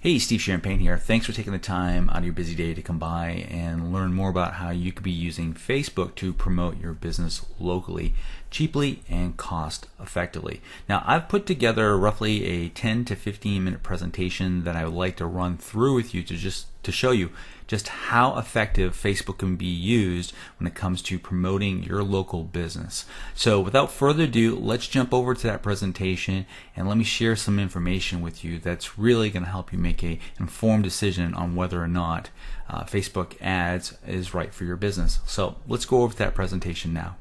Hey, Steve Champagne here. Thanks for taking the time out of your busy day to come by and learn more about how you could be using Facebook to promote your business locally, cheaply and cost effectively. Now, I've put together roughly a 10 to 15 minute presentation that I would like to run through with you to show you just how effective Facebook can be used when it comes to promoting your local business. So without further ado, let's jump over to that presentation and let me share some information with you that's really going to help you make an informed decision on whether or not Facebook ads is right for your business. So let's go over to that presentation now.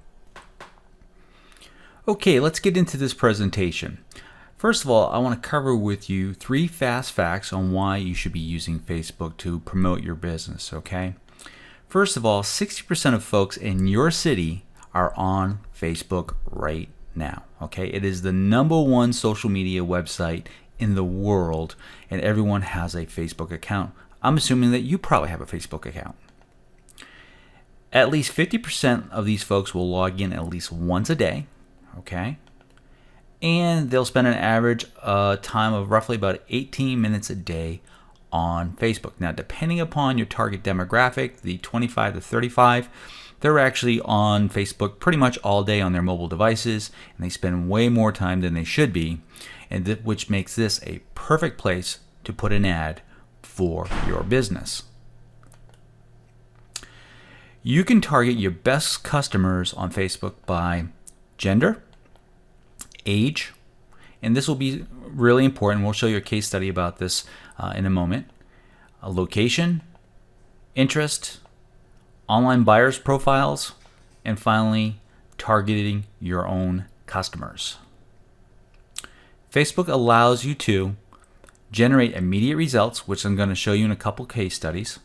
Okay, let's get into this presentation. First of all, I want to cover with you 3 fast facts on why you should be using Facebook to promote your business, okay? First of all, 60% of folks in your city are on Facebook right now, okay? It is the #1 social media website in the world, and everyone has a Facebook account. I'm assuming that you probably have a Facebook account. At least 50% of these folks will log in at least once a day, okay? And they'll spend an average time of roughly about 18 minutes a day on Facebook. Now, depending upon your target demographic, the 25 to 35, they're actually on Facebook pretty much all day on their mobile devices, and they spend way more time than they should be, and which makes this a perfect place to put an ad for your business. You can target your best customers on Facebook by gender, age, and this will be really important. We'll show you a case study about this in a moment. Location, interest, online buyers profiles, and finally, targeting your own customers. Facebook allows you to generate immediate results, which I'm going to show you in a couple case studies,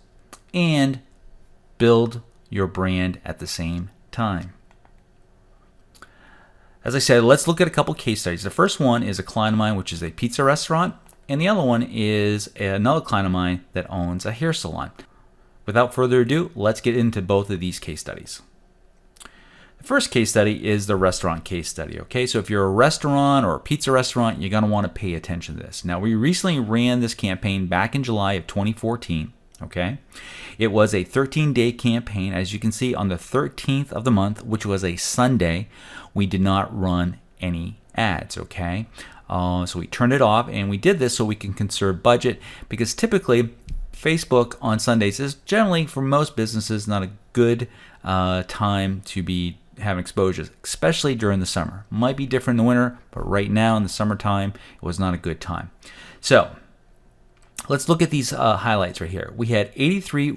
and build your brand at the same time. As I said, let's look at a couple case studies. The first one is a client of mine, which is a pizza restaurant, and the other one is another client of mine that owns a hair salon. Without further ado, let's get into both of these case studies. The first case study is the restaurant case study. Okay, so if you're a restaurant or a pizza restaurant, you're going to want to pay attention to this. Now, we recently ran this campaign back in July of 2014. Okay, it was a 13-day campaign. As you can see, on the 13th of the month, which was a Sunday, we did not run any ads. Okay, so we turned it off, and we did this so we can conserve budget, because typically Facebook on Sundays is generally, for most businesses, not a good time to be having exposures, especially during the summer. Might be different in the winter, but right now in the summertime, it was not a good time. So let's look at these highlights right here. We had 83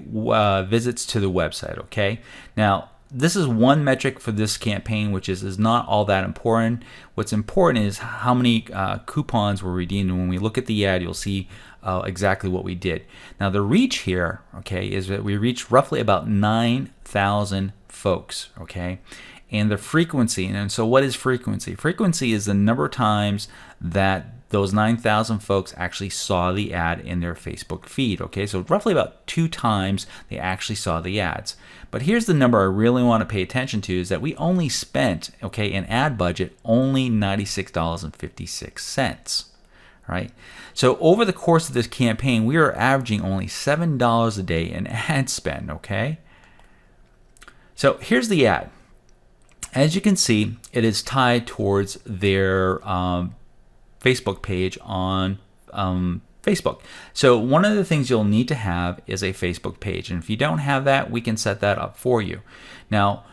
visits to the website, okay? Now, this is one metric for this campaign, which is not all that important. What's important is how many coupons were redeemed. And when we look at the ad, you'll see exactly what we did. Now, the reach here, okay, is that we reached roughly about 9,000 folks, okay? And the frequency, and so what is frequency? Frequency is the number of times that those 9,000 folks actually saw the ad in their Facebook feed, okay? So roughly about 2 times they actually saw the ads. But here's the number I really want to pay attention to, is that we only spent, okay, an ad budget, only $96.56, right? So over the course of this campaign, we are averaging only $7 a day in ad spend, okay? So here's the ad. As you can see, it is tied towards their Facebook page on Facebook. So one of the things you'll need to have is a Facebook page, and if you don't have that, we can set that up for you. Now,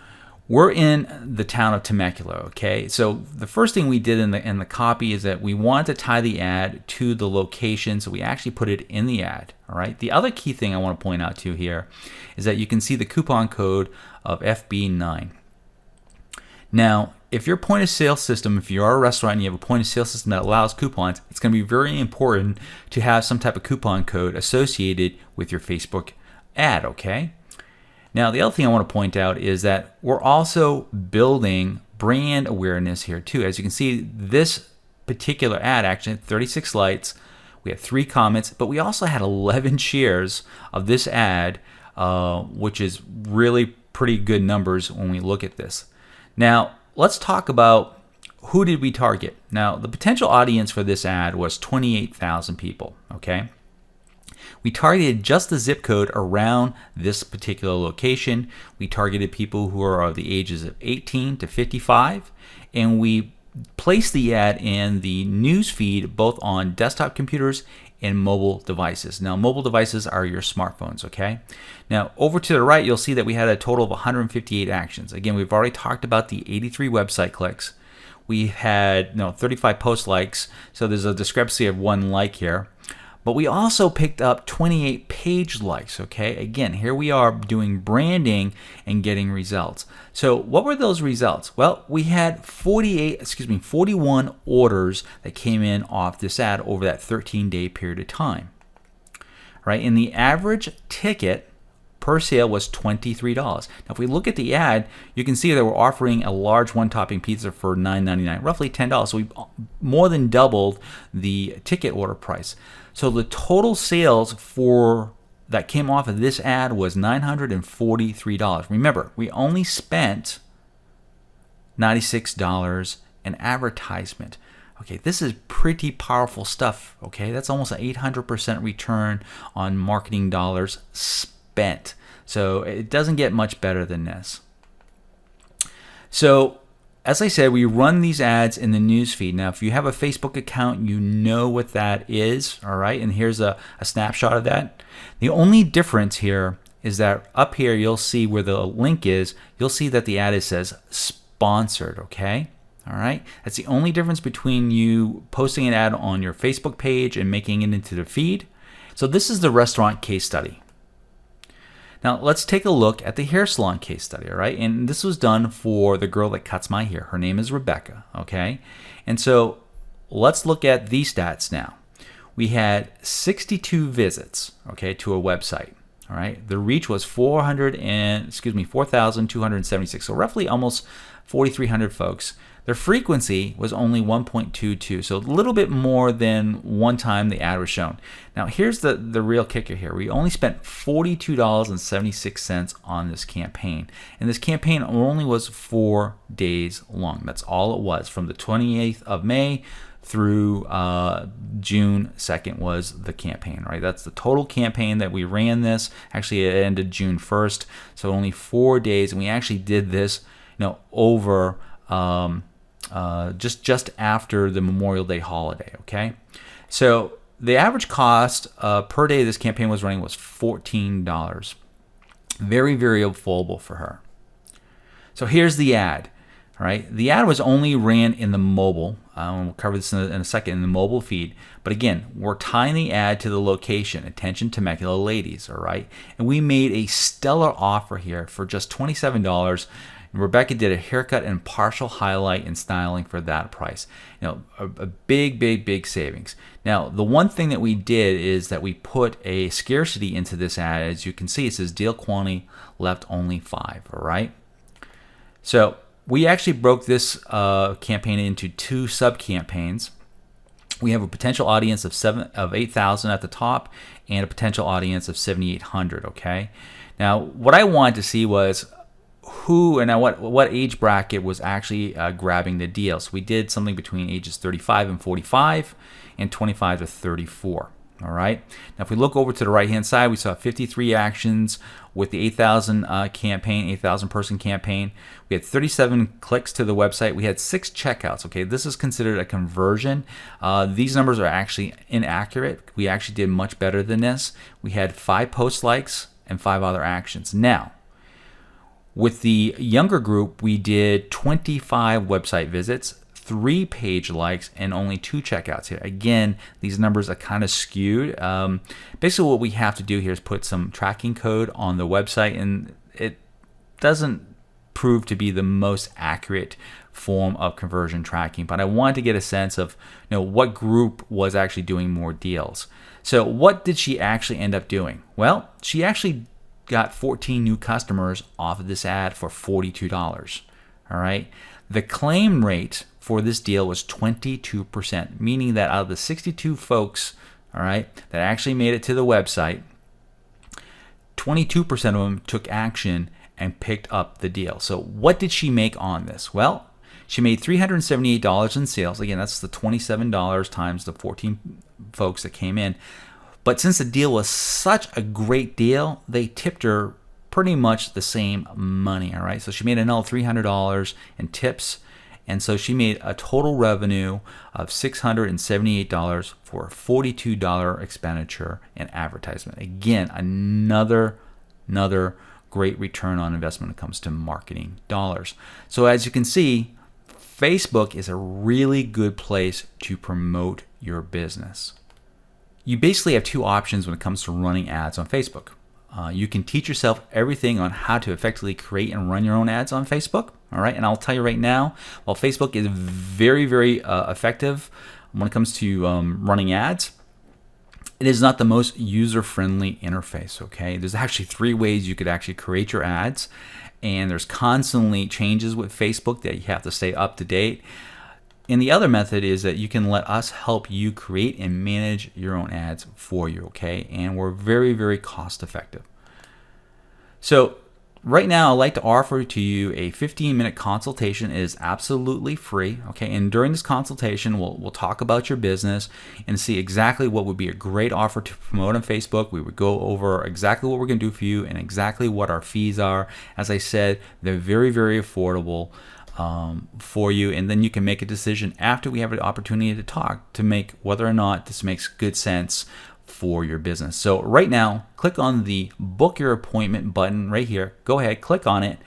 we're in the town of Temecula, okay? So the first thing we did in the copy is that we wanted to tie the ad to the location, so we actually put it in the ad, all right? The other key thing I want to point out to you here is that you can see the coupon code of FB9. Now, if your point of sale system, if you are a restaurant and you have a point of sale system that allows coupons, it's going to be very important to have some type of coupon code associated with your Facebook ad, okay? Now, the other thing I want to point out is that we're also building brand awareness here too. As you can see, this particular ad actually had 36 likes, we had 3 comments, but we also had 11 shares of this ad, which is really pretty good numbers when we look at this. Now, let's talk about who did we target. Now, the potential audience for this ad was 28,000 people, okay? We targeted just the zip code around this particular location. We targeted people who are of the ages of 18 to 55, and we placed the ad in the news feed both on desktop computers and mobile devices. Now, mobile devices are your smartphones, okay? Now, over to the right, you'll see that we had a total of 158 actions. Again, we've already talked about the 83 website clicks. We had 35 post likes, so there's a discrepancy of 1 like here. But we also picked up 28 page likes, okay? Again, here we are doing branding and getting results. So what were those results? Well, we had 41 orders that came in off this ad over that 13-day period of time, right? And the average ticket per sale was $23. Now, if we look at the ad, you can see that we're offering a large one-topping pizza for $9.99, roughly $10. So we more than doubled the ticket order price. So the total sales that came off of this ad was $943. Remember, we only spent $96 in advertisement. Okay, this is pretty powerful stuff. Okay, that's almost an 800% return on marketing dollars spent. So it doesn't get much better than this. So as I said, we run these ads in the newsfeed. Now, if you have a Facebook account, you know what that is, all right? And here's a snapshot of that. The only difference here is that up here, you'll see where the link is, you'll see that the ad says sponsored, okay? All right? That's the only difference between you posting an ad on your Facebook page and making it into the feed. So this is the restaurant case study. Now, let's take a look at the hair salon case study, all right? And this was done for the girl that cuts my hair. Her name is Rebecca, okay? And so let's look at these stats now. We had 62 visits, okay, to a website, all right? The reach was 4,276, so roughly almost 4,300 folks. Their frequency was only 1.22, so a little bit more than one time the ad was shown. Now, here's the real kicker here. We only spent $42.76 on this campaign, and this campaign only was 4 days long. That's all it was, from the 28th of May through June 2nd was the campaign, right? That's the total campaign that we ran this. Actually, it ended June 1st, so only 4 days, and we actually did this, over just after the Memorial Day holiday, okay? So the average cost per day this campaign was running was $14. Very, very affordable for her. So here's the ad, all right? The ad was only ran in the mobile. We'll cover this in a second, in the mobile feed. But again, we're tying the ad to the location, attention Temecula ladies, all right? And we made a stellar offer here for just $27. Rebecca did a haircut and partial highlight and styling for that price. A big savings. Now, the one thing that we did is that we put a scarcity into this ad. As you can see, it says deal quantity left only 5, all right? So we actually broke this campaign into 2 sub-campaigns. We have a potential audience of 8,000 at the top and a potential audience of 7,800, okay? Now, what I wanted to see was who and what age bracket was actually grabbing the deal. So we did something between ages 35 and 45 and 25 to 34. All right. Now, if we look over to the right-hand side, we saw 53 actions with the 8,000 campaign, 8,000 person campaign. We had 37 clicks to the website. We had 6 checkouts. Okay, this is considered a conversion. These numbers are actually inaccurate. We actually did much better than this. We had 5 post likes and 5 other actions. Now, with the younger group, we did 25 website visits, 3 page likes, and only 2 checkouts here. Again, these numbers are kind of skewed. Basically, what we have to do here is put some tracking code on the website, and it doesn't prove to be the most accurate form of conversion tracking. But I wanted to get a sense of what group was actually doing more deals. So what did she actually end up doing? Well, she actually got 14 new customers off of this ad for $42. All right. The claim rate for this deal was 22%, meaning that out of the 62 folks, all right, that actually made it to the website, 22% of them took action and picked up the deal. So what did she make on this? Well, she made $378 in sales. Again, that's the $27 times the 14 folks that came in. But since the deal was such a great deal, they tipped her pretty much the same money, all right? So she made another $300 in tips, and so she made a total revenue of $678 for a $42 expenditure in advertisement. Again, another great return on investment when it comes to marketing dollars. So as you can see, Facebook is a really good place to promote your business. You basically have two options when it comes to running ads on Facebook. You can teach yourself everything on how to effectively create and run your own ads on Facebook. All right, and I'll tell you right now, while Facebook is very effective when it comes to running ads, it is not the most user-friendly interface. Okay, there's actually 3 ways you could actually create your ads, and there's constantly changes with Facebook that you have to stay up to date. And the other method is that you can let us help you create and manage your own ads for you, okay? And we're very cost effective. So right now, I'd like to offer to you a 15-minute consultation. It is absolutely free, okay? And during this consultation, we'll talk about your business and see exactly what would be a great offer to promote on Facebook. We would go over exactly what we're going to do for you and exactly what our fees are. As I said, they're very affordable for you, and then you can make a decision after we have an opportunity to talk to make whether or not this makes good sense for your business. So right now, click on the book your appointment button right here. Go ahead, click on it,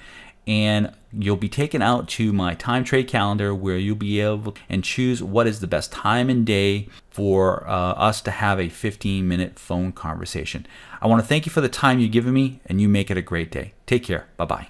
and you'll be taken out to my time trade calendar where you'll be able and choose what is the best time and day for us to have a 15-minute phone conversation. I want to thank you for the time you've given me, and you make it a great day. Take care. Bye-bye.